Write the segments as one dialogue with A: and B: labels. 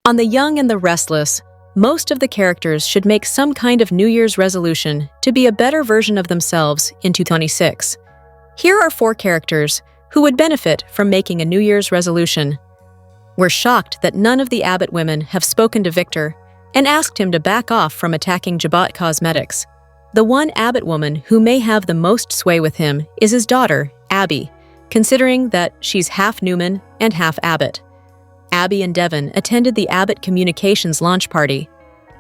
A: On The Young and the Restless, most of the characters should make some kind of New Year's resolution to be a better version of themselves in 2026. Here are 4 characters who would benefit from making a New Year's resolution. We're shocked that none of the Abbott women have spoken to Victor and asked him to back off from attacking Jabot Cosmetics. The one Abbott woman who may have the most sway with him is his daughter, Abby, considering that she's half Newman and half Abbott. Abby and Devin attended the Abbott Communications launch party,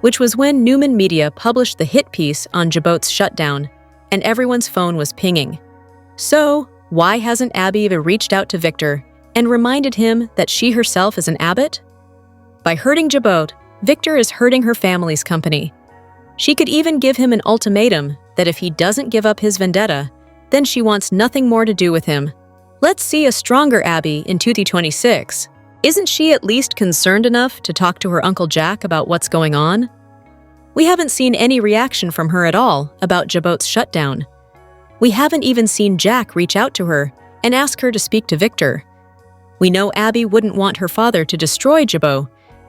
A: which was when Newman Media published the hit piece on Jabot's shutdown, and everyone's phone was pinging. So, why hasn't Abby even reached out to Victor and reminded him that she herself is an Abbott? By hurting Jabot, Victor is hurting her family's company. She could even give him an ultimatum that if he doesn't give up his vendetta, then she wants nothing more to do with him. Let's see a stronger Abby in 2026. Isn't she at least concerned enough to talk to her Uncle Jack about what's going on? We haven't seen any reaction from her at all about Jabot's shutdown. We haven't even seen Jack reach out to her and ask her to speak to Victor. We know Abby wouldn't want her father to destroy Jabot,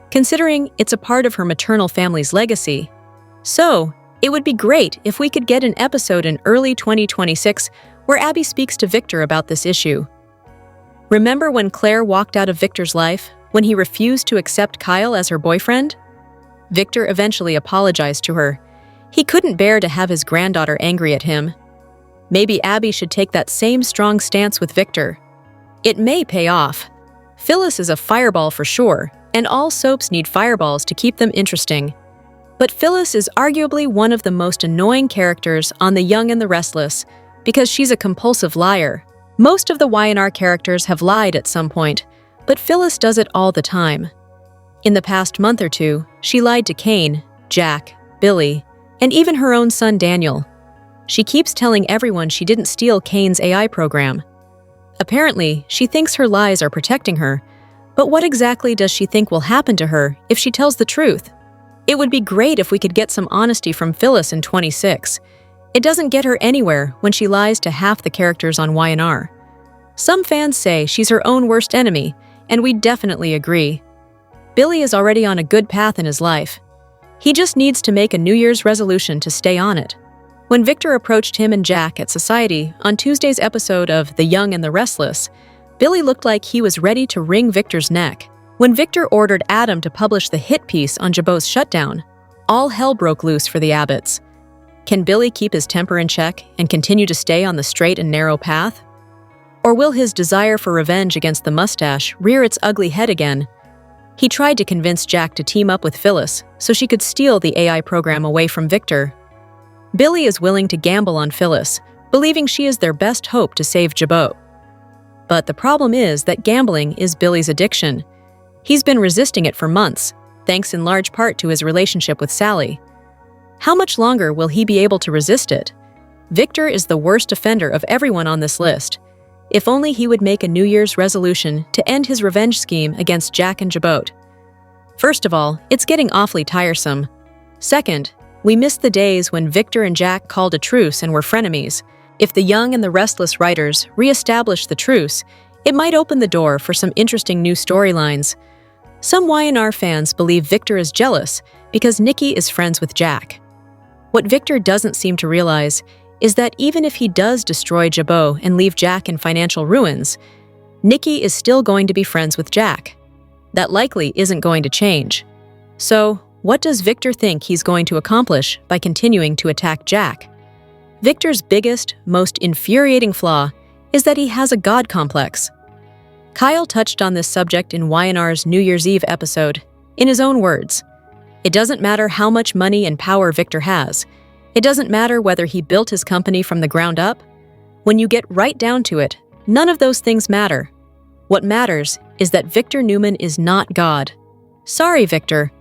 A: considering it's a part of her maternal family's legacy. So, it would be great if we could get an episode in early 2026 where Abby speaks to Victor about this issue. Remember when Claire walked out of Victor's life when he refused to accept Kyle as her boyfriend? Victor eventually apologized to her. He couldn't bear to have his granddaughter angry at him. Maybe Abby should take that same strong stance with Victor. It may pay off. Phyllis is a fireball for sure, and all soaps need fireballs to keep them interesting. But Phyllis is arguably one of the most annoying characters on The Young and the Restless because she's a compulsive liar. Most of the Y&R characters have lied at some point, but Phyllis does it all the time. In the past month or two, she lied to Cain, Jack, Billy, and even her own son Daniel. She keeps telling everyone she didn't steal Cain's AI program. Apparently, she thinks her lies are protecting her, but what exactly does she think will happen to her if she tells the truth? It would be great if we could get some honesty from Phyllis in 26. It doesn't get her anywhere when she lies to half the characters on Y&R. Some fans say she's her own worst enemy, and we definitely agree. Billy is already on a good path in his life. He just needs to make a New Year's resolution to stay on it. When Victor approached him and Jack at Society on Tuesday's episode of The Young and the Restless, Billy looked like he was ready to wring Victor's neck. When Victor ordered Adam to publish the hit piece on Jabot's shutdown, all hell broke loose for the Abbotts. Can Billy keep his temper in check and continue to stay on the straight and narrow path? Or will his desire for revenge against the mustache rear its ugly head again? He tried to convince Jack to team up with Phyllis so she could steal the AI program away from Victor. Billy is willing to gamble on Phyllis, believing she is their best hope to save Jabot. But the problem is that gambling is Billy's addiction. He's been resisting it for months, thanks in large part to his relationship with Sally. How much longer will he be able to resist it? Victor is the worst offender of everyone on this list. If only he would make a New Year's resolution to end his revenge scheme against Jack and Jabot. First of all, it's getting awfully tiresome. Second, we miss the days when Victor and Jack called a truce and were frenemies. If The Young and the Restless writers re-establish the truce, it might open the door for some interesting new storylines. Some Y&R fans believe Victor is jealous because Nikki is friends with Jack. What Victor doesn't seem to realize is that even if he does destroy Jabot and leave Jack in financial ruins, Nikki is still going to be friends with Jack. That likely isn't going to change. So, what does Victor think he's going to accomplish by continuing to attack Jack? Victor's biggest, most infuriating flaw is that he has a God complex. Kyle touched on this subject in Y&R's New Year's Eve episode, in his own words. It doesn't matter how much money and power Victor has. It doesn't matter whether he built his company from the ground up. When you get right down to it, none of those things matter. What matters is that Victor Newman is not God. Sorry, Victor,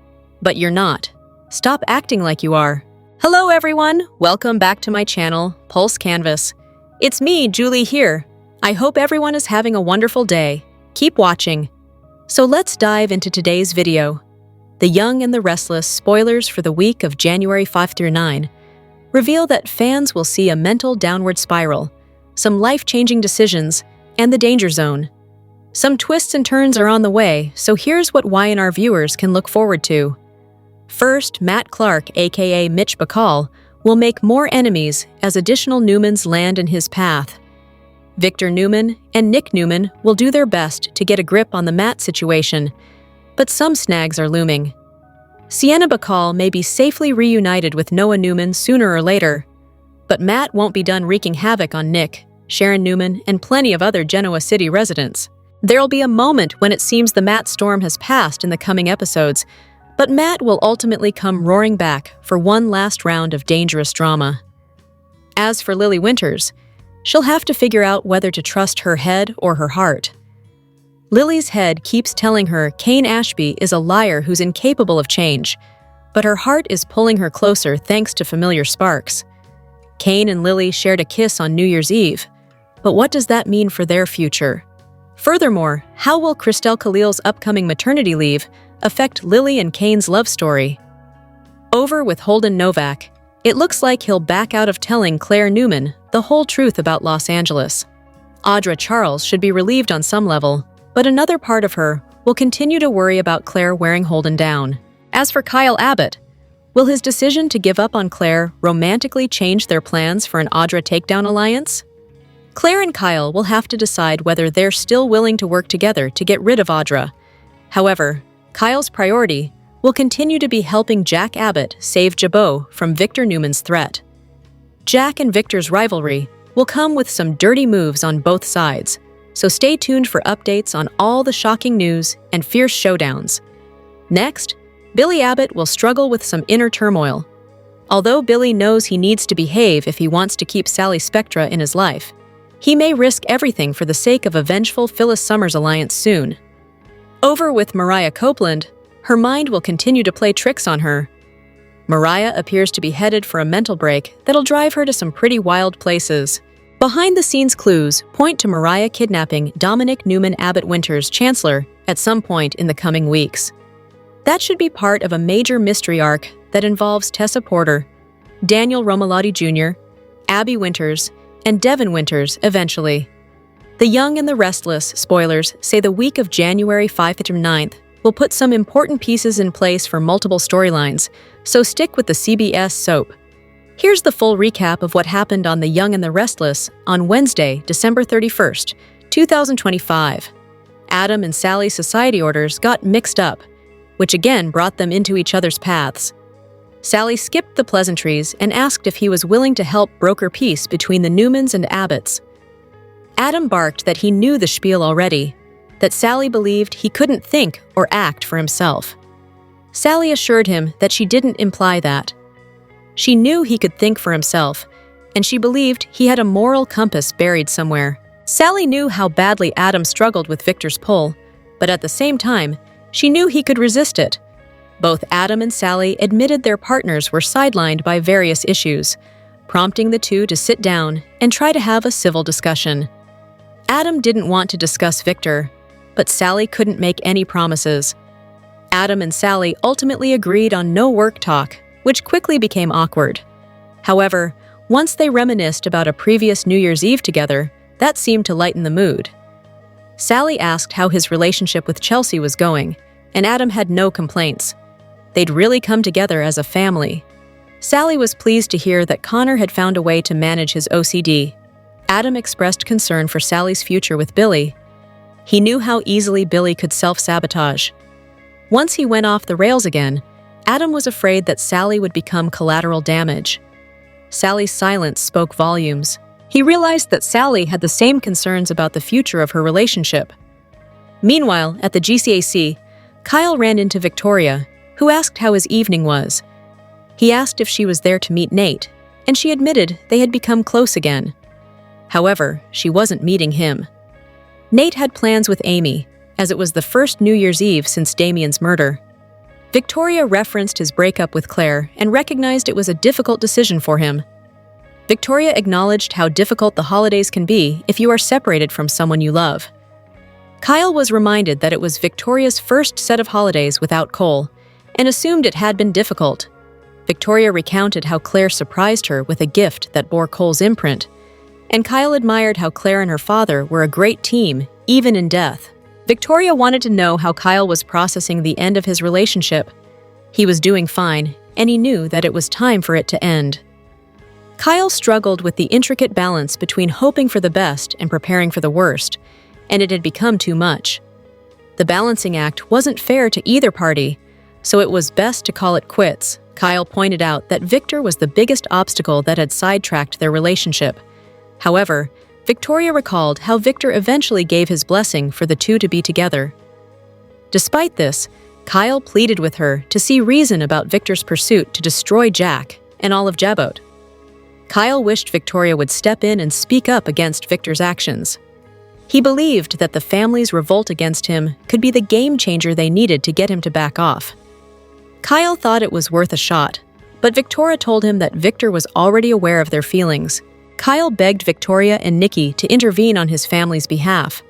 A: but you're not. Stop acting like you are. Hello, everyone. Welcome back to my channel, Pulse Canvas. It's me, Julie, here. I hope everyone is having a wonderful day. Keep watching. So let's dive into today's video. The Young and the Restless spoilers for the week of January 5 through 9 reveal that fans will see a mental downward spiral, some life-changing decisions, and the danger zone. Some twists and turns are on the way, so here's what Y&R viewers can look forward to. First, Matt Clark, aka Mitch Bacall, will make more enemies as additional Newmans land in his path. Victor Newman and Nick Newman will do their best to get a grip on the Matt situation, but some snags are looming. Sienna Bacall may be safely reunited with Noah Newman sooner or later, but Matt won't be done wreaking havoc on Nick, Sharon Newman, and plenty of other Genoa City residents. There'll be a moment when it seems the Matt storm has passed in the coming episodes, but Matt will ultimately come roaring back for one last round of dangerous drama. As for Lily Winters, she'll have to figure out whether to trust her head or her heart. Lily's head keeps telling her Cain Ashby is a liar who's incapable of change, but her heart is pulling her closer thanks to familiar sparks. Cain and Lily shared a kiss on New Year's Eve, but what does that mean for their future? Furthermore, how will Christelle Khalil's upcoming maternity leave affect Lily and Cain's love story? Over with Holden Novak, it looks like he'll back out of telling Claire Newman the whole truth about Los Angeles. Audra Charles should be relieved on some level, but another part of her will continue to worry about Claire wearing Holden down. As for Kyle Abbott, will his decision to give up on Claire romantically change their plans for an Audra takedown alliance? Claire and Kyle will have to decide whether they're still willing to work together to get rid of Audra. However, Kyle's priority will continue to be helping Jack Abbott save Jabot from Victor Newman's threat. Jack and Victor's rivalry will come with some dirty moves on both sides, so stay tuned for updates on all the shocking news and fierce showdowns. Next, Billy Abbott will struggle with some inner turmoil. Although Billy knows he needs to behave if he wants to keep Sally Spectra in his life, he may risk everything for the sake of a vengeful Phyllis Summers alliance soon. Over with Mariah Copeland, her mind will continue to play tricks on her. Mariah appears to be headed for a mental break that'll drive her to some pretty wild places. Behind-the-scenes clues point to Mariah kidnapping Dominic Newman Abbott Winters, Chancellor, at some point in the coming weeks. That should be part of a major mystery arc that involves Tessa Porter, Daniel Romalotti Jr., Abby Winters, and Devin Winters eventually. The Young and the Restless spoilers say the week of January 5th through 9th will put some important pieces in place for multiple storylines, so stick with the CBS soap. Here's the full recap of what happened on The Young and the Restless on Wednesday, December 31st, 2025. Adam and Sally's society orders got mixed up, which again brought them into each other's paths. Sally skipped the pleasantries and asked if he was willing to help broker peace between the Newmans and Abbotts. Adam barked that he knew the spiel already, that Sally believed he couldn't think or act for himself. Sally assured him that she didn't imply that. She knew he could think for himself, and she believed he had a moral compass buried somewhere. Sally knew how badly Adam struggled with Victor's pull, but at the same time, she knew he could resist it. Both Adam and Sally admitted their partners were sidelined by various issues, prompting the two to sit down and try to have a civil discussion. Adam didn't want to discuss Victor, but Sally couldn't make any promises. Adam and Sally ultimately agreed on no work talk, which quickly became awkward. However, once they reminisced about a previous New Year's Eve together, that seemed to lighten the mood. Sally asked how his relationship with Chelsea was going, and Adam had no complaints. They'd really come together as a family. Sally was pleased to hear that Connor had found a way to manage his OCD. Adam expressed concern for Sally's future with Billy. He knew how easily Billy could self-sabotage. Once he went off the rails again, Adam was afraid that Sally would become collateral damage. Sally's silence spoke volumes. He realized that Sally had the same concerns about the future of her relationship. Meanwhile, at the GCAC, Kyle ran into Victoria, who asked how his evening was. He asked if she was there to meet Nate, and she admitted they had become close again. However, she wasn't meeting him. Nate had plans with Amy, as it was the first New Year's Eve since Damien's murder. Victoria referenced his breakup with Claire and recognized it was a difficult decision for him. Victoria acknowledged how difficult the holidays can be if you are separated from someone you love. Kyle was reminded that it was Victoria's first set of holidays without Cole, and assumed it had been difficult. Victoria recounted how Claire surprised her with a gift that bore Cole's imprint, and Kyle admired how Claire and her father were a great team, even in death. Victoria wanted to know how Kyle was processing the end of his relationship. He was doing fine, and he knew that it was time for it to end. Kyle struggled with the intricate balance between hoping for the best and preparing for the worst, and it had become too much. The balancing act wasn't fair to either party, so it was best to call it quits. Kyle pointed out that Victor was the biggest obstacle that had sidetracked their relationship. However, Victoria recalled how Victor eventually gave his blessing for the two to be together. Despite this, Kyle pleaded with her to see reason about Victor's pursuit to destroy Jack and all of Jabot. Kyle wished Victoria would step in and speak up against Victor's actions. He believed that the family's revolt against him could be the game changer they needed to get him to back off. Kyle thought it was worth a shot, but Victoria told him that Victor was already aware of their feelings. Kyle begged Victoria and Nikki to intervene on his family's behalf.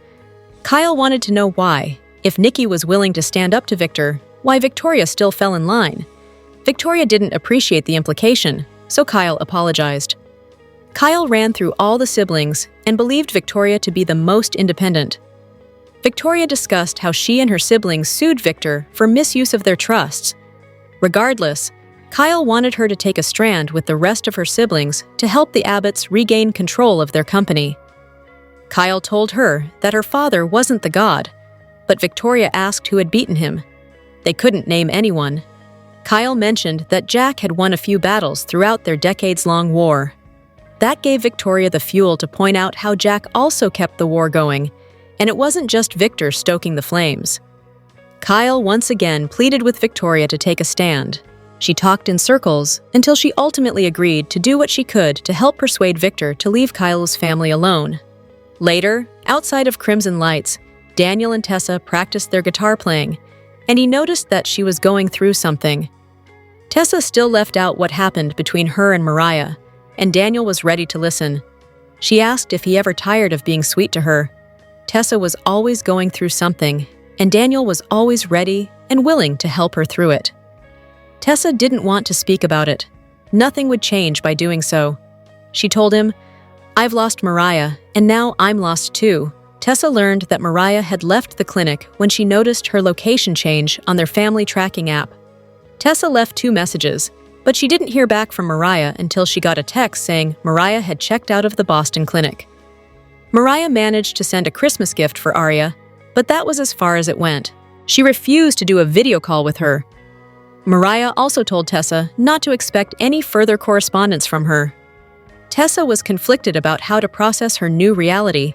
A: Kyle wanted to know why, if Nikki was willing to stand up to Victor, why Victoria still fell in line. Victoria didn't appreciate the implication, so Kyle apologized. Kyle ran through all the siblings and believed Victoria to be the most independent. Victoria discussed how she and her siblings sued Victor for misuse of their trusts. Regardless, Kyle wanted her to take a strand with the rest of her siblings to help the Abbotts regain control of their company. Kyle told her that her father wasn't the god, but Victoria asked who had beaten him. They couldn't name anyone. Kyle mentioned that Jack had won a few battles throughout their decades-long war. That gave Victoria the fuel to point out how Jack also kept the war going, and it wasn't just Victor stoking the flames. Kyle once again pleaded with Victoria to take a stand. She talked in circles until she ultimately agreed to do what she could to help persuade Victor to leave Kyle's family alone. Later, outside of Crimson Lights, Daniel and Tessa practiced their guitar playing, and he noticed that she was going through something. Tessa still left out what happened between her and Mariah, and Daniel was ready to listen. She asked if he ever tired of being sweet to her. Tessa was always going through something, and Daniel was always ready and willing to help her through it. Tessa didn't want to speak about it. Nothing would change by doing so. She told him, "I've lost Mariah, and now I'm lost too." Tessa learned that Mariah had left the clinic when she noticed her location change on their family tracking app. Tessa left 2 messages, but she didn't hear back from Mariah until she got a text saying Mariah had checked out of the Boston clinic. Mariah managed to send a Christmas gift for Aria, but that was as far as it went. She refused to do a video call with her. Mariah also told Tessa not to expect any further correspondence from her. Tessa was conflicted about how to process her new reality.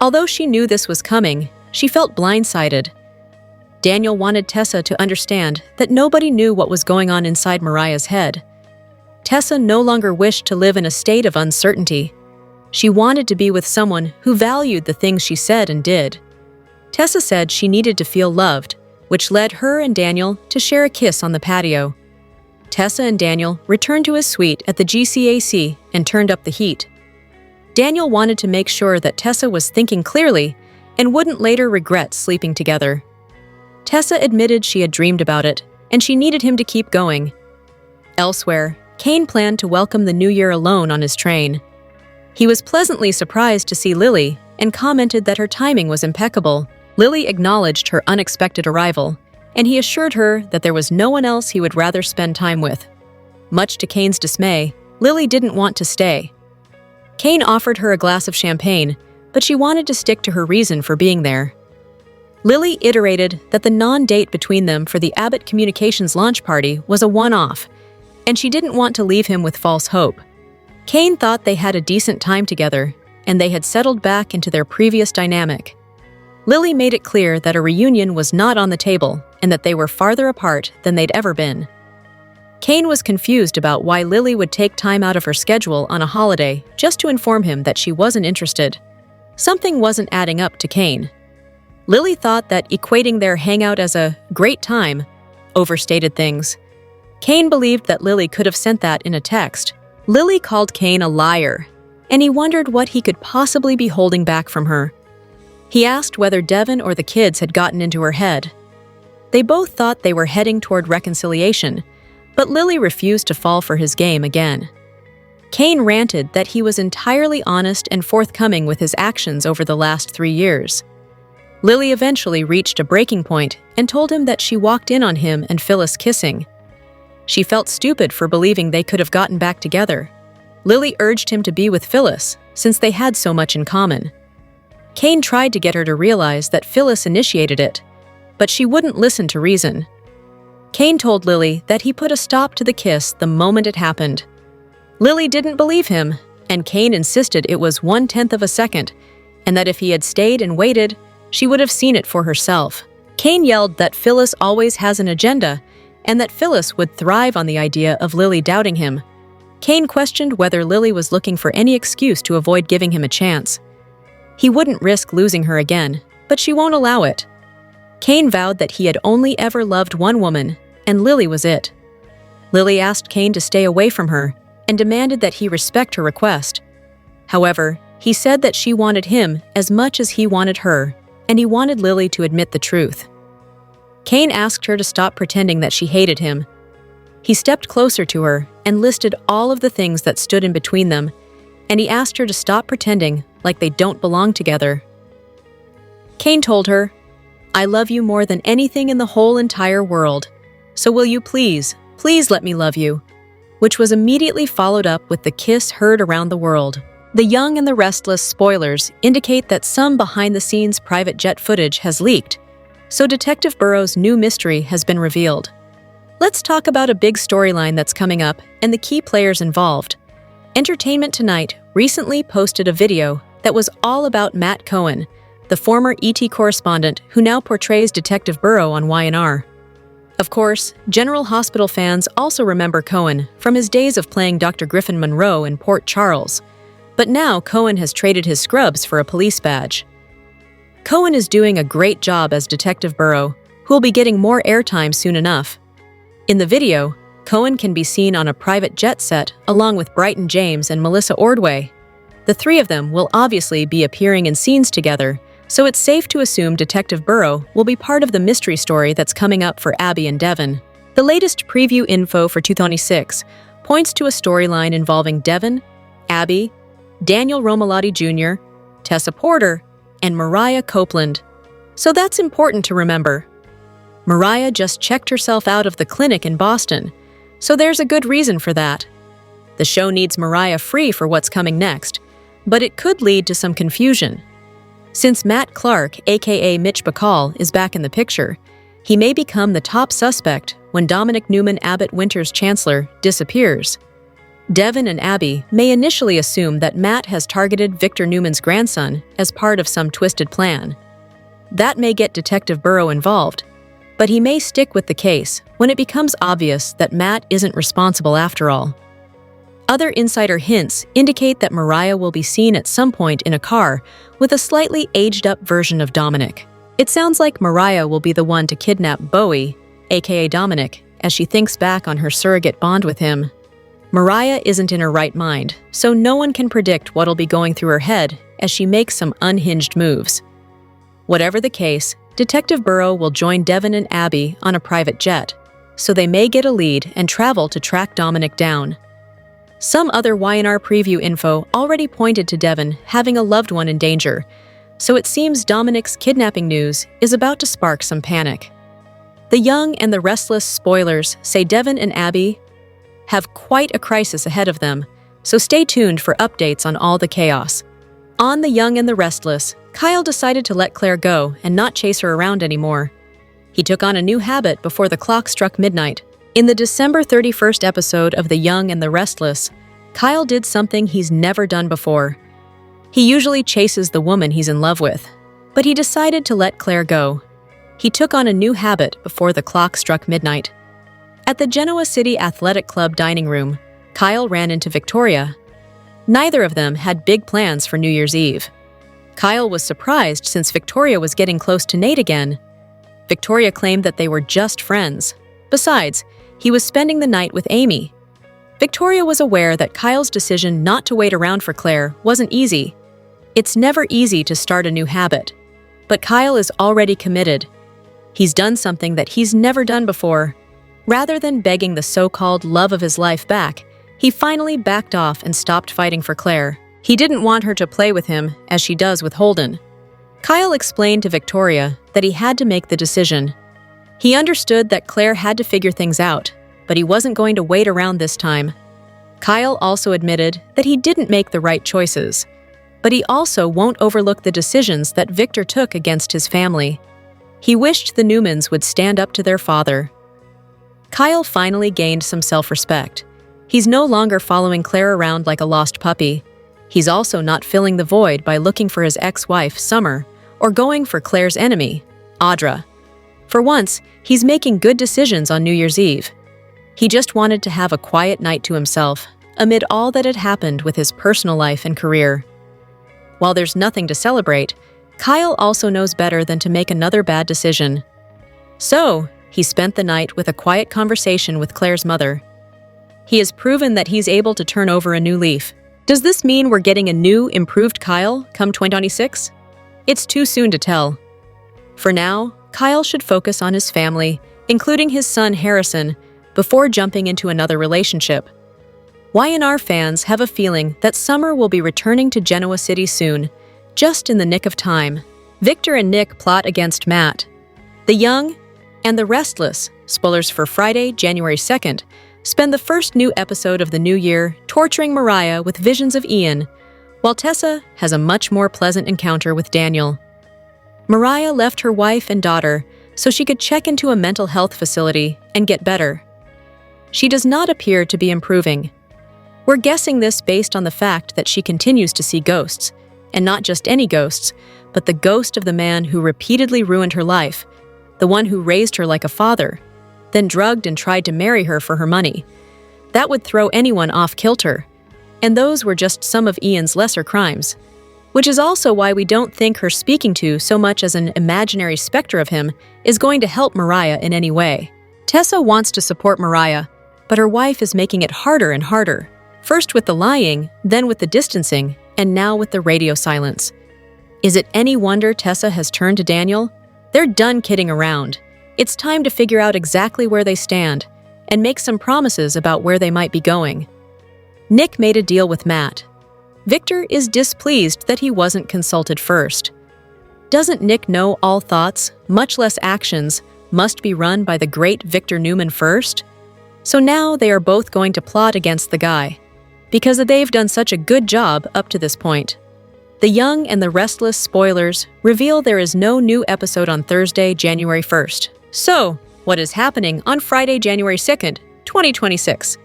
A: Although she knew this was coming, she felt blindsided. Daniel wanted Tessa to understand that nobody knew what was going on inside Mariah's head. Tessa no longer wished to live in a state of uncertainty. She wanted to be with someone who valued the things she said and did. Tessa said she needed to feel loved, which led her and Daniel to share a kiss on the patio. Tessa and Daniel returned to his suite at the GCAC and turned up the heat. Daniel wanted to make sure that Tessa was thinking clearly and wouldn't later regret sleeping together. Tessa admitted she had dreamed about it, and she needed him to keep going. Elsewhere, Cain planned to welcome the new year alone on his train. He was pleasantly surprised to see Lily and commented that her timing was impeccable. Lily acknowledged her unexpected arrival, and he assured her that there was no one else he would rather spend time with. Much to Cain's dismay, Lily didn't want to stay. Cain offered her a glass of champagne, but she wanted to stick to her reason for being there. Lily iterated that the non-date between them for the Abbott Communications launch party was a one-off, and she didn't want to leave him with false hope. Cain thought they had a decent time together, and they had settled back into their previous dynamic. Lily made it clear that a reunion was not on the table and that they were farther apart than they'd ever been. Cain was confused about why Lily would take time out of her schedule on a holiday just to inform him that she wasn't interested. Something wasn't adding up to Cain. Lily thought that equating their hangout as a great time overstated things. Cain believed that Lily could have sent that in a text. Lily called Cain a liar, and he wondered what he could possibly be holding back from her. He asked whether Devin or the kids had gotten into her head. They both thought they were heading toward reconciliation, but Lily refused to fall for his game again. Cain ranted that he was entirely honest and forthcoming with his actions over the last 3 years. Lily eventually reached a breaking point and told him that she walked in on him and Phyllis kissing. She felt stupid for believing they could have gotten back together. Lily urged him to be with Phyllis, since they had so much in common. Cain tried to get her to realize that Phyllis initiated it, but she wouldn't listen to reason. Cain told Lily that he put a stop to the kiss the moment it happened. Lily didn't believe him, and Cain insisted it was 1/10 of a second, and that if he had stayed and waited, she would have seen it for herself. Cain yelled that Phyllis always has an agenda, and that Phyllis would thrive on the idea of Lily doubting him. Cain questioned whether Lily was looking for any excuse to avoid giving him a chance. He wouldn't risk losing her again, but she won't allow it. Cain vowed that he had only ever loved one woman, and Lily was it. Lily asked Cain to stay away from her and demanded that he respect her request. However, he said that she wanted him as much as he wanted her, and he wanted Lily to admit the truth. Cain asked her to stop pretending that she hated him. He stepped closer to her and listed all of the things that stood in between them, and he asked her to stop pretending like they don't belong together. Cain told her, "I love you more than anything in the whole entire world, so will you please let me love you," which was immediately followed up with the kiss heard around the world. The Young and the Restless spoilers indicate that some behind-the-scenes private jet footage has leaked, so Detective Burrow'S new mystery has been revealed. Let's talk about a big storyline that's coming up and the key players involved. Entertainment Tonight recently posted a video that was all about Matt Cohen, the former ET correspondent who now portrays Detective Burrow on Y&R. Of course, General Hospital fans also remember Cohen from his days of playing Dr. Griffin Monroe in Port Charles, but now Cohen has traded his scrubs for a police badge. Cohen is doing a great job as Detective Burrow, who will be getting more airtime soon enough. In the video, Cohen can be seen on a private jet set along with Bryton James and Melissa Ordway. The three of them will obviously be appearing in scenes together, so it's safe to assume Detective Burrow will be part of the mystery story that's coming up for Abby and Devon. The latest preview info for 2026 points to a storyline involving Devon, Abby, Daniel Romalotti Jr., Tessa Porter, and Mariah Copeland. So that's important to remember. Mariah just checked herself out of the clinic in Boston, so there's a good reason for that. The show needs Mariah free for what's coming next, but it could lead to some confusion. Since Matt Clark, aka Mitch Bacall, is back in the picture, he may become the top suspect when Dominic Newman Abbott Winter's chancellor disappears. Devon and Abby may initially assume that Matt has targeted Victor Newman's grandson as part of some twisted plan. That may get Detective Burrow involved, but he may stick with the case when it becomes obvious that Matt isn't responsible after all. Other insider hints indicate that Mariah will be seen at some point in a car with a slightly aged-up version of Dominic. It sounds like Mariah will be the one to kidnap Bowie, aka Dominic, as she thinks back on her surrogate bond with him. Mariah isn't in her right mind, so no one can predict what'll be going through her head as she makes some unhinged moves. Whatever the case, Detective Burrow will join Devon and Abby on a private jet, so they may get a lead and travel to track Dominic down. Some other Y&R preview info already pointed to Devon having a loved one in danger, so it seems Dominic's kidnapping news is about to spark some panic. The Young and the Restless spoilers say Devon and Abby have quite a crisis ahead of them, so stay tuned for updates on all the chaos. On The Young and the Restless, Kyle decided to let Claire go and not chase her around anymore. He took on a new habit before the clock struck midnight. In the December 31st episode of The Young and the Restless, Kyle did something he's never done before. He usually chases the woman he's in love with, but he decided to let Claire go. He took on a new habit before the clock struck midnight. At the Genoa City Athletic Club dining room, Kyle ran into Victoria. Neither of them had big plans for New Year's Eve. Kyle was surprised since Victoria was getting close to Nate again. Victoria claimed that they were just friends. Besides, he was spending the night with Amy. Victoria was aware that Kyle's decision not to wait around for Claire wasn't easy. It's never easy to start a new habit. But Kyle is already committed. He's done something that he's never done before. Rather than begging the so-called love of his life back, he finally backed off and stopped fighting for Claire. He didn't want her to play with him, as she does with Holden. Kyle explained to Victoria that he had to make the decision. He understood that Claire had to figure things out, but he wasn't going to wait around this time. Kyle also admitted that he didn't make the right choices, but he also won't overlook the decisions that Victor took against his family. He wished the Newmans would stand up to their father. Kyle finally gained some self-respect. He's no longer following Claire around like a lost puppy. He's also not filling the void by looking for his ex-wife, Summer, or going for Claire's enemy, Audra. For once, he's making good decisions on New Year's Eve. He just wanted to have a quiet night to himself, amid all that had happened with his personal life and career. While there's nothing to celebrate, Kyle also knows better than to make another bad decision. So, he spent the night with a quiet conversation with Claire's mother. He has proven that he's able to turn over a new leaf. Does this mean we're getting a new, improved Kyle come 2026? It's too soon to tell. For now, Kyle should focus on his family, including his son Harrison, before jumping into another relationship. Y&R fans have a feeling that Summer will be returning to Genoa City soon, just in the nick of time. Victor and Nick plot against Matt. The young and the restless, spoilers for Friday, January 2nd, spend the first new episode of the new year torturing Mariah with visions of Ian, while Tessa has a much more pleasant encounter with Daniel. Mariah left her wife and daughter so she could check into a mental health facility and get better. She does not appear to be improving. We're guessing this based on the fact that she continues to see ghosts, and not just any ghosts, but the ghost of the man who repeatedly ruined her life, the one who raised her like a father, then drugged and tried to marry her for her money. That would throw anyone off kilter, and those were just some of Ian's lesser crimes. Which is also why we don't think her speaking to so much as an imaginary specter of him is going to help Mariah in any way. Tessa wants to support Mariah, but her wife is making it harder and harder. First with the lying, then with the distancing, and now with the radio silence. Is it any wonder Tessa has turned to Daniel? They're done kidding around. It's time to figure out exactly where they stand, and make some promises about where they might be going. Nick made a deal with Matt. Victor is displeased that he wasn't consulted first. Doesn't Nick know all thoughts, much less actions, must be run by the great Victor Newman first? So now they are both going to plot against the guy, because they've done such a good job up to this point. The Young and the Restless spoilers reveal there is no new episode on Thursday, January 1st. So, what is happening on Friday, January 2nd, 2026?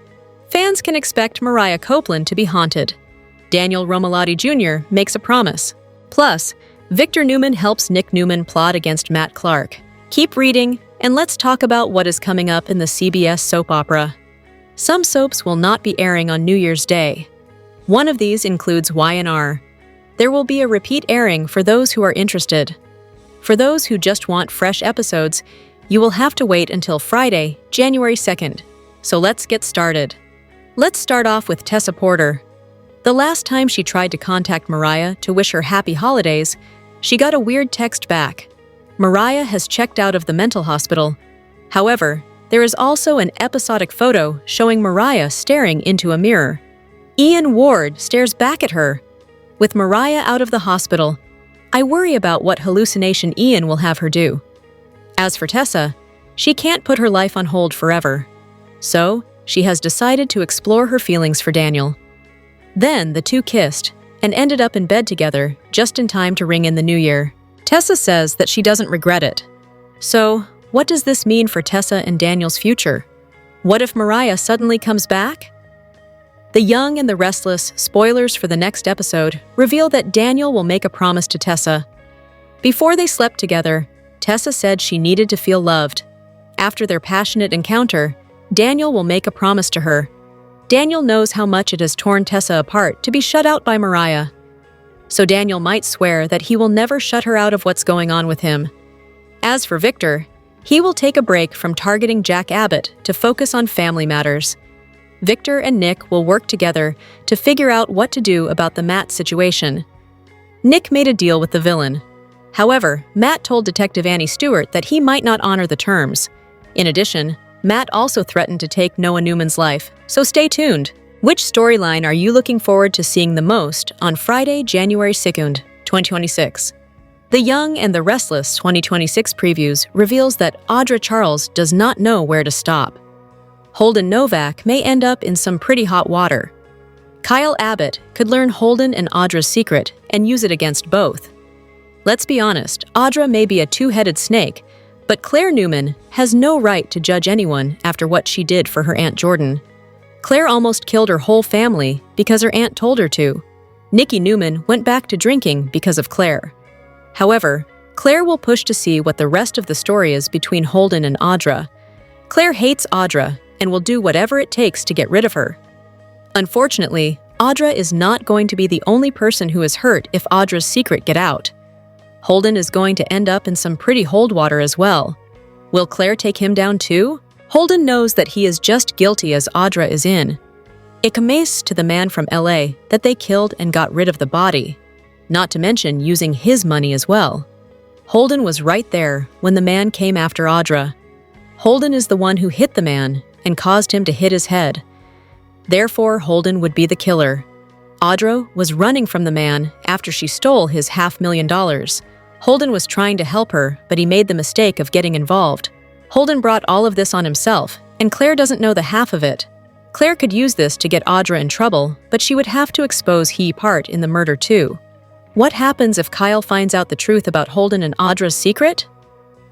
A: Fans can expect Mariah Copeland to be haunted. Daniel Romalotti Jr. makes a promise. Plus, Victor Newman helps Nick Newman plot against Matt Clark. Keep reading, and let's talk about what is coming up in the CBS soap opera. Some soaps will not be airing on New Year's Day. One of these includes Y&R. There will be a repeat airing for those who are interested. For those who just want fresh episodes, you will have to wait until Friday, January 2nd. So let's get started. Let's start off with Tessa Porter. The last time she tried to contact Mariah to wish her happy holidays, she got a weird text back. Mariah has checked out of the mental hospital. However, there is also an episodic photo showing Mariah staring into a mirror. Ian Ward stares back at her. With Mariah out of the hospital, I worry about what hallucination Ian will have her do. As for Tessa, she can't put her life on hold forever. So, she has decided to explore her feelings for Daniel. Then the two kissed and ended up in bed together just in time to ring in the new year. Tessa says that she doesn't regret it. So, what does this mean for Tessa and Daniel's future? What if Mariah suddenly comes back? The Young and the Restless spoilers for the next episode reveal that Daniel will make a promise to Tessa. Before they slept together, Tessa said she needed to feel loved. After their passionate encounter, Daniel will make a promise to her. Daniel knows how much it has torn Tessa apart to be shut out by Mariah. So Daniel might swear that he will never shut her out of what's going on with him. As for Victor, he will take a break from targeting Jack Abbott to focus on family matters. Victor and Nick will work together to figure out what to do about the Matt situation. Nick made a deal with the villain. However, Matt told Detective Annie Stewart that he might not honor the terms. In addition, Matt also threatened to take Noah Newman's life, so stay tuned. Which storyline are you looking forward to seeing the most on Friday, January 2nd, 2026? The Young and the Restless 2026 previews reveals that Audra Charles does not know where to stop. Holden Novak may end up in some pretty hot water. Kyle Abbott could learn Holden and Audra's secret and use it against both. Let's be honest, Audra may be a two-headed snake, but Claire Newman has no right to judge anyone after what she did for her Aunt Jordan. Claire almost killed her whole family because her aunt told her to. Nikki Newman went back to drinking because of Claire. However, Claire will push to see what the rest of the story is between Holden and Audra. Claire hates Audra and will do whatever it takes to get rid of her. Unfortunately, Audra is not going to be the only person who is hurt if Audra's secret get out. Holden is going to end up in some pretty hold water as well. Will Claire take him down too? Holden knows that he is just guilty as Audra is in. It comes to the man from LA that they killed and got rid of the body, not to mention using his money as well. Holden was right there when the man came after Audra. Holden is the one who hit the man and caused him to hit his head. Therefore, Holden would be the killer. Audra was running from the man after she stole his $500,000. Holden was trying to help her, but he made the mistake of getting involved. Holden brought all of this on himself, and Claire doesn't know the half of it. Claire could use this to get Audra in trouble, but she would have to expose his part in the murder too. What happens if Kyle finds out the truth about Holden and Audra's secret?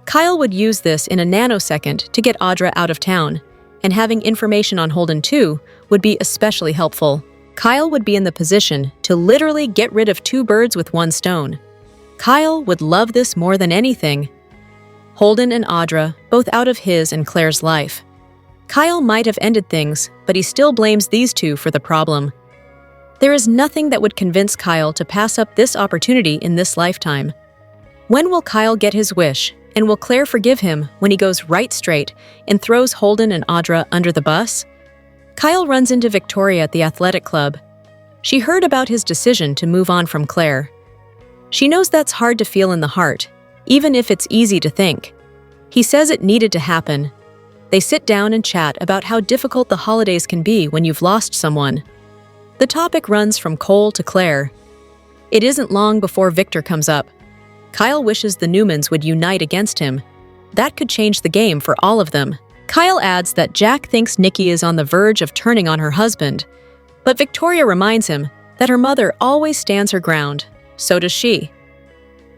A: Kyle would use this in a nanosecond to get Audra out of town, and having information on Holden too would be especially helpful. Kyle would be in the position to literally get rid of two birds with one stone. Kyle would love this more than anything. Holden and Audra, both out of his and Claire's life. Kyle might have ended things, but he still blames these two for the problem. There is nothing that would convince Kyle to pass up this opportunity in this lifetime. When will Kyle get his wish, and will Claire forgive him when he goes right straight and throws Holden and Audra under the bus? Kyle runs into Victoria at the athletic club. She heard about his decision to move on from Claire. She knows that's hard to feel in the heart, even if it's easy to think. He says it needed to happen. They sit down and chat about how difficult the holidays can be when you've lost someone. The topic runs from Cole to Claire. It isn't long before Victor comes up. Kyle wishes the Newmans would unite against him. That could change the game for all of them. Kyle adds that Jack thinks Nikki is on the verge of turning on her husband, but Victoria reminds him that her mother always stands her ground. So does she.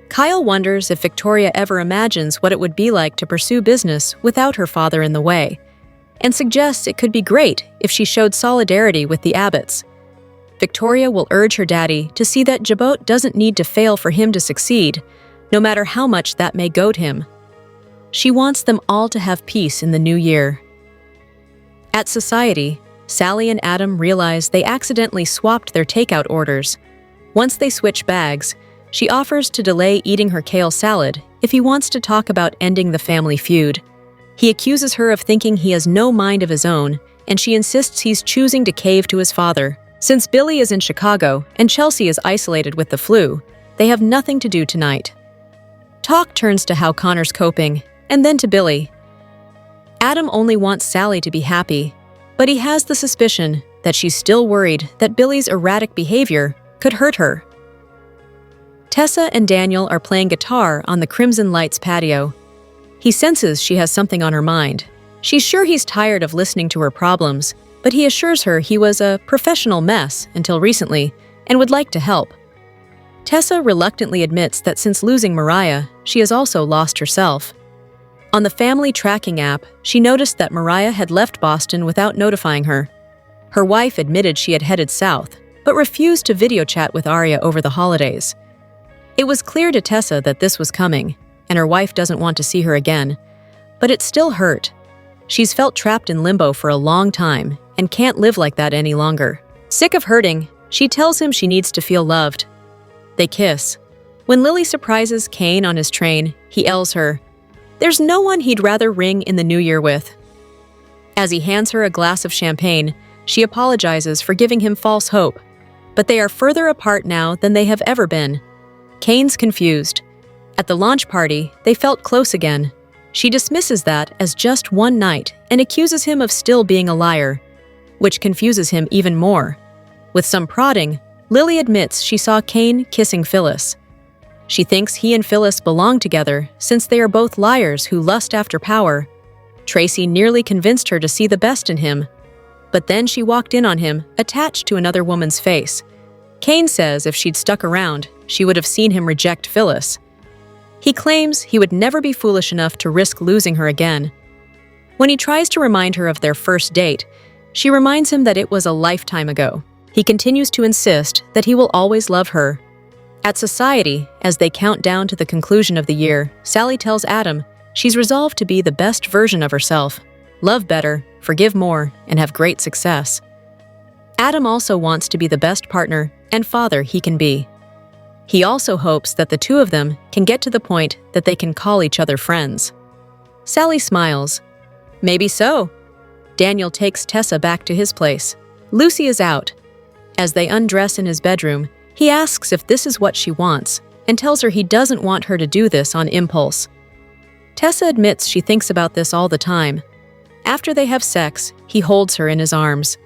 A: Kyle wonders if Victoria ever imagines what it would be like to pursue business without her father in the way, and suggests it could be great if she showed solidarity with the Abbotts. Victoria will urge her daddy to see that Jabot doesn't need to fail for him to succeed, no matter how much that may goad him. She wants them all to have peace in the new year. At Society, Sally and Adam realize they accidentally swapped their takeout orders. Once they switch bags, she offers to delay eating her kale salad if he wants to talk about ending the family feud. He accuses her of thinking he has no mind of his own, and she insists he's choosing to cave to his father. Since Billy is in Chicago and Chelsea is isolated with the flu, they have nothing to do tonight. Talk turns to how Connor's coping, and then to Billy. Adam only wants Sally to be happy, but he has the suspicion that she's still worried that Billy's erratic behavior could hurt her. Tessa and Daniel are playing guitar on the Crimson Lights patio. He senses she has something on her mind. She's sure he's tired of listening to her problems, but he assures her he was a professional mess until recently and would like to help. Tessa reluctantly admits that since losing Mariah, she has also lost herself. On the family tracking app, she noticed that Mariah had left Boston without notifying her. Her wife admitted she had headed south, but refused to video chat with Arya over the holidays. It was clear to Tessa that this was coming, and her wife doesn't want to see her again, but it still hurt. She's felt trapped in limbo for a long time and can't live like that any longer. Sick of hurting, she tells him she needs to feel loved. They kiss. When Lily surprises Cain on his train, he yells her, "There's no one he'd rather ring in the new year with." As he hands her a glass of champagne, she apologizes for giving him false hope, but they are further apart now than they have ever been. Cain's confused. At the launch party, they felt close again. She dismisses that as just one night and accuses him of still being a liar, which confuses him even more. With some prodding, Lily admits she saw Cain kissing Phyllis. She thinks he and Phyllis belong together since they are both liars who lust after power. Tracy nearly convinced her to see the best in him, but then she walked in on him, attached to another woman's face. Cain says if she'd stuck around, she would have seen him reject Phyllis. He claims he would never be foolish enough to risk losing her again. When he tries to remind her of their first date, she reminds him that it was a lifetime ago. He continues to insist that he will always love her. At Society, as they count down to the conclusion of the year, Sally tells Adam she's resolved to be the best version of herself, love better, forgive more, and have great success. Adam also wants to be the best partner and father he can be. He also hopes that the two of them can get to the point that they can call each other friends. Sally smiles. Maybe so. Daniel takes Tessa back to his place. Lucy is out. As they undress in his bedroom, he asks if this is what she wants and tells her he doesn't want her to do this on impulse. Tessa admits she thinks about this all the time. After they have sex, he holds her in his arms.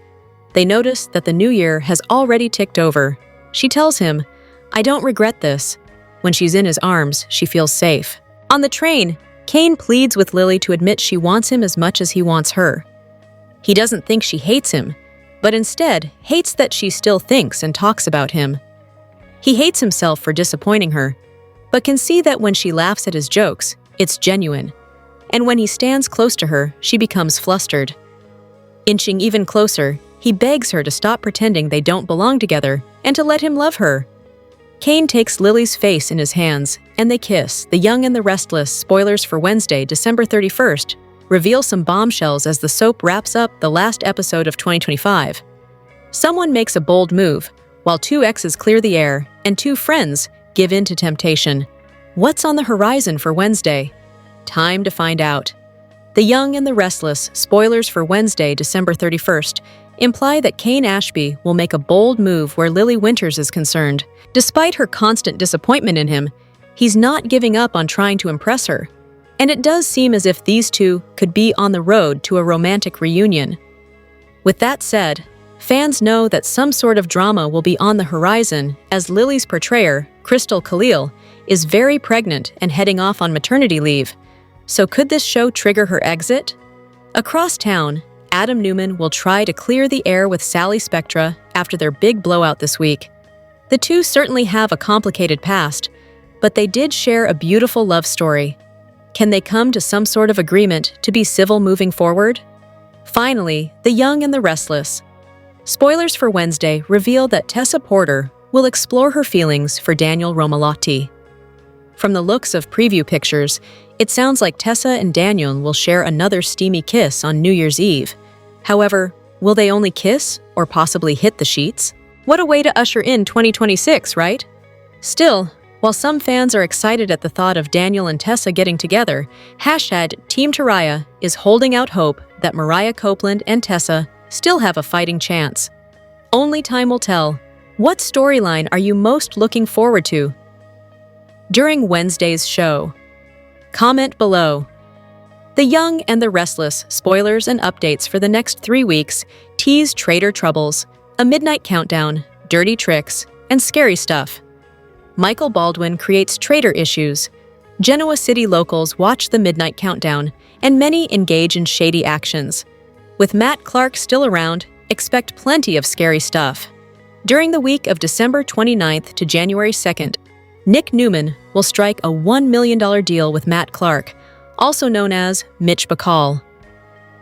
A: They notice that the new year has already ticked over. She tells him, "I don't regret this." When she's in his arms, she feels safe. On the train, Cain pleads with Lily to admit she wants him as much as he wants her. He doesn't think she hates him, but instead hates that she still thinks and talks about him. He hates himself for disappointing her, but can see that when she laughs at his jokes, it's genuine. And when he stands close to her, she becomes flustered. Inching even closer, he begs her to stop pretending they don't belong together and to let him love her. Cain takes Lily's face in his hands, and they kiss. The Young and the Restless, spoilers for Wednesday, December 31st, reveal some bombshells as the soap wraps up the last episode of 2025. Someone makes a bold move, while two exes clear the air, and two friends give in to temptation. What's on the horizon for Wednesday? Time to find out. The Young and the Restless, spoilers for Wednesday, December 31st, imply that Cain Ashby will make a bold move where Lily Winters is concerned. Despite her constant disappointment in him, he's not giving up on trying to impress her. And it does seem as if these two could be on the road to a romantic reunion. With that said, fans know that some sort of drama will be on the horizon as Lily's portrayer, Crystal Khalil, is very pregnant and heading off on maternity leave. So could this show trigger her exit? Across town, Adam Newman will try to clear the air with Sally Spectra after their big blowout this week. The two certainly have a complicated past, but they did share a beautiful love story. Can they come to some sort of agreement to be civil moving forward? Finally, The Young and the Restless. Spoilers for Wednesday reveal that Tessa Porter will explore her feelings for Daniel Romalotti. From the looks of preview pictures, it sounds like Tessa and Daniel will share another steamy kiss on New Year's Eve. However, will they only kiss or possibly hit the sheets? What a way to usher in 2026, right? Still, while some fans are excited at the thought of Daniel and Tessa getting together, #Team Mariah is holding out hope that Mariah Copeland and Tessa still have a fighting chance. Only time will tell. What storyline are you most looking forward to during Wednesday's show? Comment below. The Young and the Restless, spoilers and updates for the next 3 weeks tease traitor troubles, a midnight countdown, dirty tricks, and scary stuff. Michael Baldwin creates traitor issues. Genoa City locals watch the midnight countdown, and many engage in shady actions. With Matt Clark still around, expect plenty of scary stuff. During the week of December 29th to January 2nd, Nick Newman will strike a $1 million deal with Matt Clark, also known as Mitch Bacall.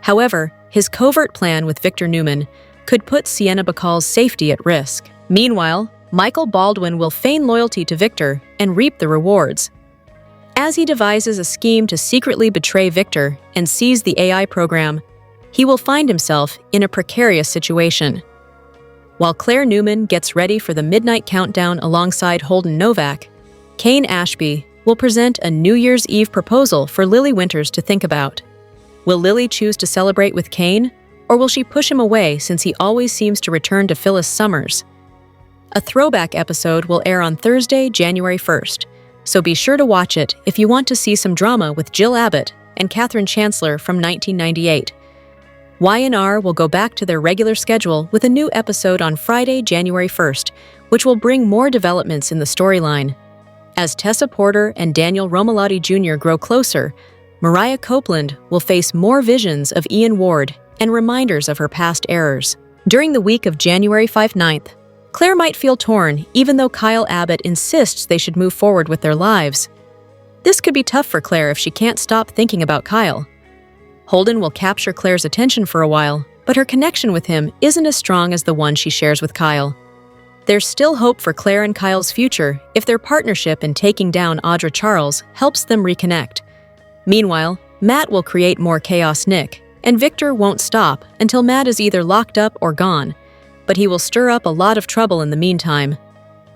A: However, his covert plan with Victor Newman could put Sienna Bacall's safety at risk. Meanwhile, Michael Baldwin will feign loyalty to Victor and reap the rewards. As he devises a scheme to secretly betray Victor and seize the AI program, he will find himself in a precarious situation. While Claire Newman gets ready for the midnight countdown alongside Holden Novak, Cain Ashby will present a New Year's Eve proposal for Lily Winters to think about. Will Lily choose to celebrate with Cain, or will she push him away since he always seems to return to Phyllis Summers? A throwback episode will air on Thursday, January 1st, so be sure to watch it if you want to see some drama with Jill Abbott and Katherine Chancellor from 1998. Y&R will go back to their regular schedule with a new episode on Friday, January 1st, which will bring more developments in the storyline. As Tessa Porter and Daniel Romalotti Jr. grow closer, Mariah Copeland will face more visions of Ian Ward and reminders of her past errors. During the week of January 9th, Claire might feel torn even though Kyle Abbott insists they should move forward with their lives. This could be tough for Claire if she can't stop thinking about Kyle. Holden will capture Claire's attention for a while, but her connection with him isn't as strong as the one she shares with Kyle. There's still hope for Claire and Kyle's future if their partnership in taking down Audra Charles helps them reconnect. Meanwhile, Matt will create more chaos and Victor won't stop until Matt is either locked up or gone, but he will stir up a lot of trouble in the meantime.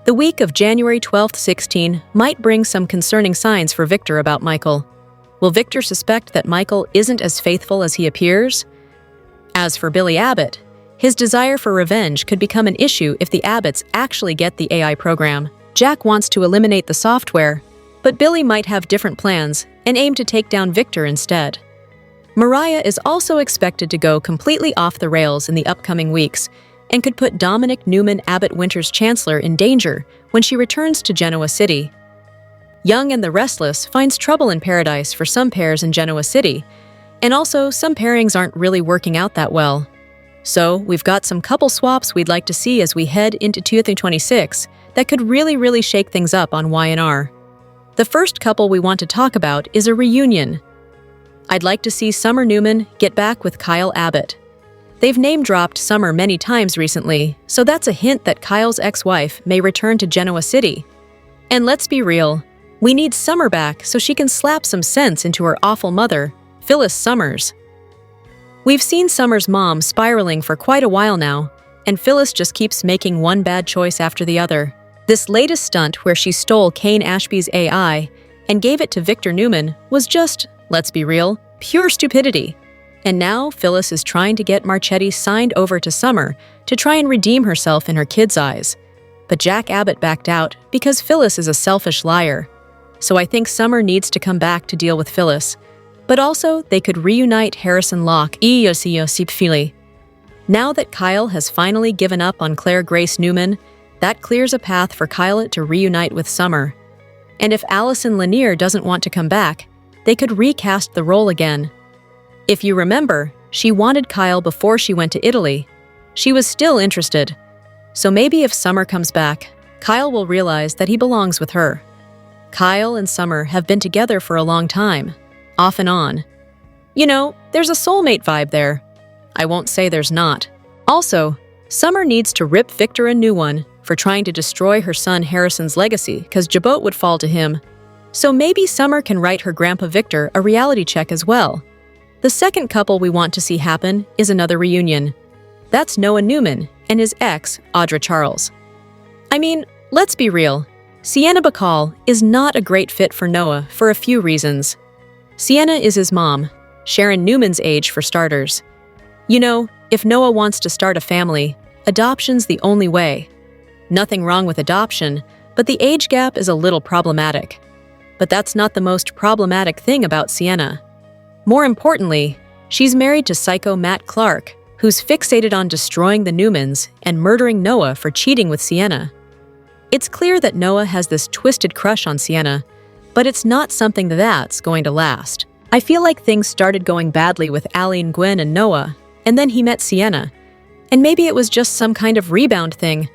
A: The week of January 12-16 might bring some concerning signs for Victor about Michael. Will Victor suspect that Michael isn't as faithful as he appears? As for Billy Abbott, his desire for revenge could become an issue if the Abbotts actually get the AI program. Jack wants to eliminate the software, but Billy might have different plans and aim to take down Victor instead. Mariah is also expected to go completely off the rails in the upcoming weeks and could put Dominic Newman Abbott Winter's Chancellor in danger when she returns to Genoa City. Young and the Restless finds trouble in paradise for some pairs in Genoa City, and also some pairings aren't really working out that well. So we've got some couple swaps we'd like to see as we head into 2026 that could really shake things up on Y&R. The first couple we want to talk about is a reunion. I'd like to see Summer Newman get back with Kyle Abbott. They've name-dropped Summer many times recently, so that's a hint that Kyle's ex-wife may return to Genoa City. And let's be real, we need Summer back so she can slap some sense into her awful mother, Phyllis Summers. We've seen Summer's mom spiraling for quite a while now, and Phyllis just keeps making one bad choice after the other. This latest stunt where she stole Cain Ashby's AI and gave it to Victor Newman was just, let's be real, pure stupidity. And now Phyllis is trying to get Marchetti signed over to Summer to try and redeem herself in her kids' eyes. But Jack Abbott backed out because Phyllis is a selfish liar. So I think Summer needs to come back to deal with Phyllis. But also, they could reunite Harrison Locke. Now that Kyle has finally given up on Claire Grace Newman, that clears a path for Kyle to reunite with Summer. And if Allison Lanier doesn't want to come back, they could recast the role again. If you remember, she wanted Kyle before she went to Italy. She was still interested. So maybe if Summer comes back, Kyle will realize that he belongs with her. Kyle and Summer have been together for a long time, off and on. You know, there's a soulmate vibe there. I won't say there's not. Also, Summer needs to rip Victor a new one for trying to destroy her son Harrison's legacy because Jabot would fall to him. So maybe Summer can write her grandpa Victor a reality check as well. The second couple we want to see happen is another reunion. That's Noah Newman and his ex, Audra Charles. I mean, let's be real. Sienna Bacall is not a great fit for Noah for a few reasons. Sienna is his mom, Sharon Newman's age for starters. You know, if Noah wants to start a family, adoption's the only way. Nothing wrong with adoption, but the age gap is a little problematic. But that's not the most problematic thing about Sienna. More importantly, she's married to psycho Matt Clark, who's fixated on destroying the Newmans and murdering Noah for cheating with Sienna. It's clear that Noah has this twisted crush on Sienna, but it's not something that's going to last. I feel like things started going badly with Allie and Gwen and Noah, and then he met Sienna. And maybe it was just some kind of rebound thing.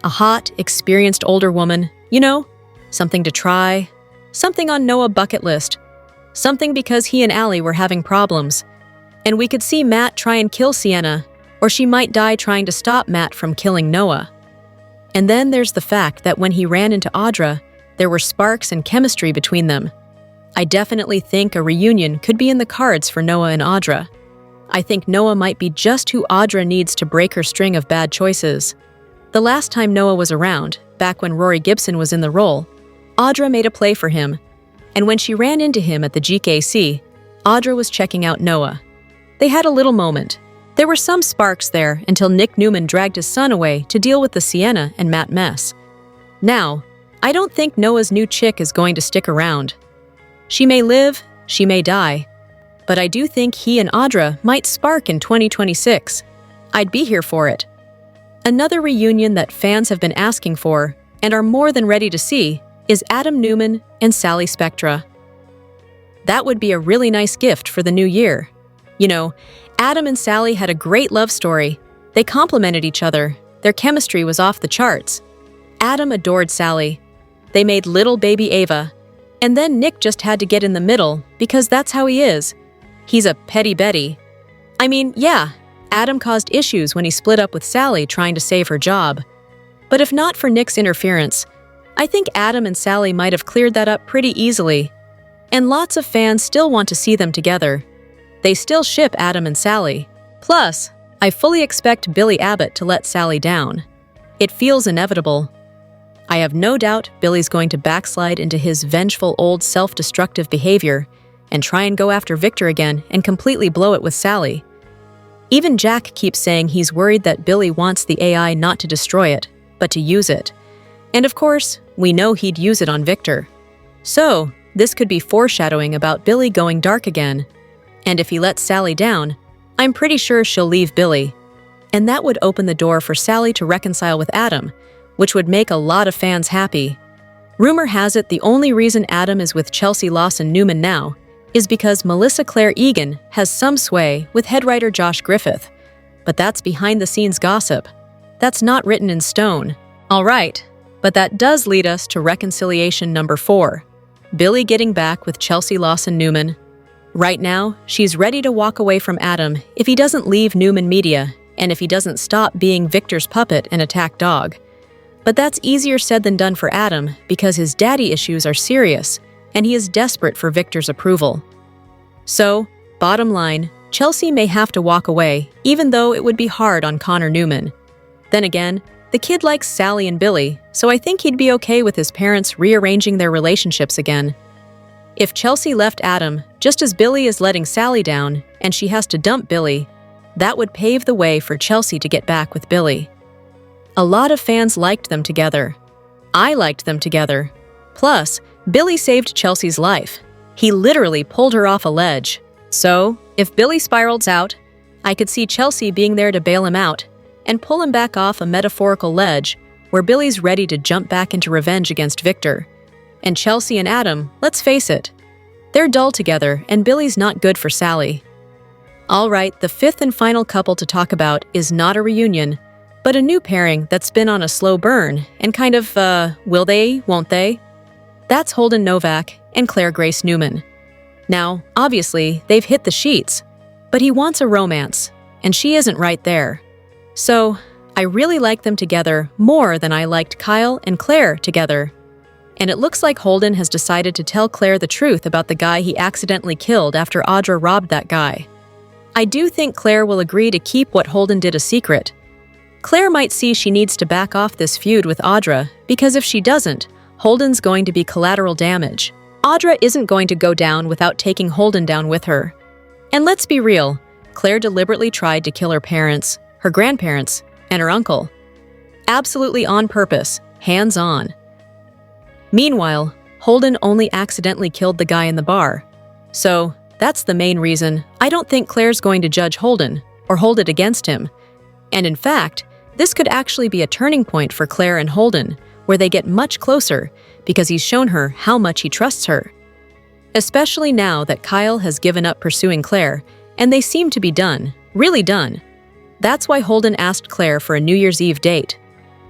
A: A hot, experienced older woman, you know? Something to try. Something on Noah's bucket list. Something because he and Allie were having problems. And we could see Matt try and kill Sienna, or she might die trying to stop Matt from killing Noah. And then there's the fact that when he ran into Audra, there were sparks and chemistry between them. I definitely think a reunion could be in the cards for Noah and Audra. I think Noah might be just who Audra needs to break her string of bad choices. The last time Noah was around, back when Rory Gibson was in the role, Audra made a play for him. And when she ran into him at the GKC, Audra was checking out Noah. They had a little moment. There were some sparks there until Nick Newman dragged his son away to deal with the Sienna and Matt mess. Now, I don't think Noah's new chick is going to stick around. She may live, she may die, but I do think he and Audra might spark in 2026. I'd be here for it. Another reunion that fans have been asking for and are more than ready to see is Adam Newman and Sally Spectra. That would be a really nice gift for the new year. You know, Adam and Sally had a great love story. They complemented each other. Their chemistry was off the charts. Adam adored Sally. They made little baby Ava. And then Nick just had to get in the middle because that's how he is. He's a petty Betty. I mean, yeah, Adam caused issues when he split up with Sally trying to save her job. But if not for Nick's interference, I think Adam and Sally might have cleared that up pretty easily. And lots of fans still want to see them together. They still ship Adam and Sally. Plus, I fully expect Billy Abbott to let Sally down. It feels inevitable. I have no doubt Billy's going to backslide into his vengeful old self-destructive behavior and try and go after Victor again and completely blow it with Sally. Even Jack keeps saying he's worried that Billy wants the AI not to destroy it, but to use it. And of course, we know he'd use it on Victor. So, this could be foreshadowing about Billy going dark again. And if he lets Sally down, I'm pretty sure she'll leave Billy. And that would open the door for Sally to reconcile with Adam, which would make a lot of fans happy. Rumor has it the only reason Adam is with Chelsea Lawson Newman now is because Melissa Claire Egan has some sway with head writer Josh Griffith. But that's behind-the-scenes gossip. That's not written in stone. All right, but that does lead us to reconciliation number 4. Billy getting back with Chelsea Lawson Newman. Right now, she's ready to walk away from Adam if he doesn't leave Newman Media and if he doesn't stop being Victor's puppet and attack dog. But that's easier said than done for Adam because his daddy issues are serious and he is desperate for Victor's approval. So, bottom line, Chelsea may have to walk away even though it would be hard on Connor Newman. Then again, the kid likes Sally and Billy, so I think he'd be okay with his parents rearranging their relationships again. If Chelsea left Adam just as Billy is letting Sally down and she has to dump Billy, that would pave the way for Chelsea to get back with Billy. A lot of fans liked them together. I liked them together. Plus, Billy saved Chelsea's life. He literally pulled her off a ledge. So, if Billy spirals out, I could see Chelsea being there to bail him out and pull him back off a metaphorical ledge where Billy's ready to jump back into revenge against Victor. And Chelsea and Adam, let's face it, they're dull together and Billy's not good for Sally. All right, the 5th and final couple to talk about is not a reunion, but a new pairing that's been on a slow burn and kind of, will they, won't they? That's Holden Novak and Claire Grace Newman. Now, obviously, they've hit the sheets, but he wants a romance, and she isn't right there. So, I really like them together more than I liked Kyle and Claire together. And it looks like Holden has decided to tell Claire the truth about the guy he accidentally killed after Audra robbed that guy. I do think Claire will agree to keep what Holden did a secret. Claire might see she needs to back off this feud with Audra, because if she doesn't, Holden's going to be collateral damage. Audra isn't going to go down without taking Holden down with her. And let's be real, Claire deliberately tried to kill her parents, her grandparents, and her uncle. Absolutely on purpose, hands-on. Meanwhile, Holden only accidentally killed the guy in the bar. So, that's the main reason I don't think Claire's going to judge Holden or hold it against him. And in fact, this could actually be a turning point for Claire and Holden, where they get much closer because he's shown her how much he trusts her. Especially now that Kyle has given up pursuing Claire, and they seem to be done, really done. That's why Holden asked Claire for a New Year's Eve date.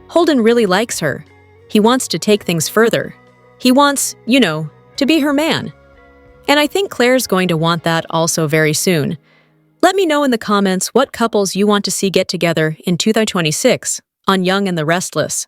A: Holden really likes her. He wants to take things further. He wants, to be her man. And I think Claire's going to want that also very soon. Let me know in the comments what couples you want to see get together in 2026 on Young and the Restless.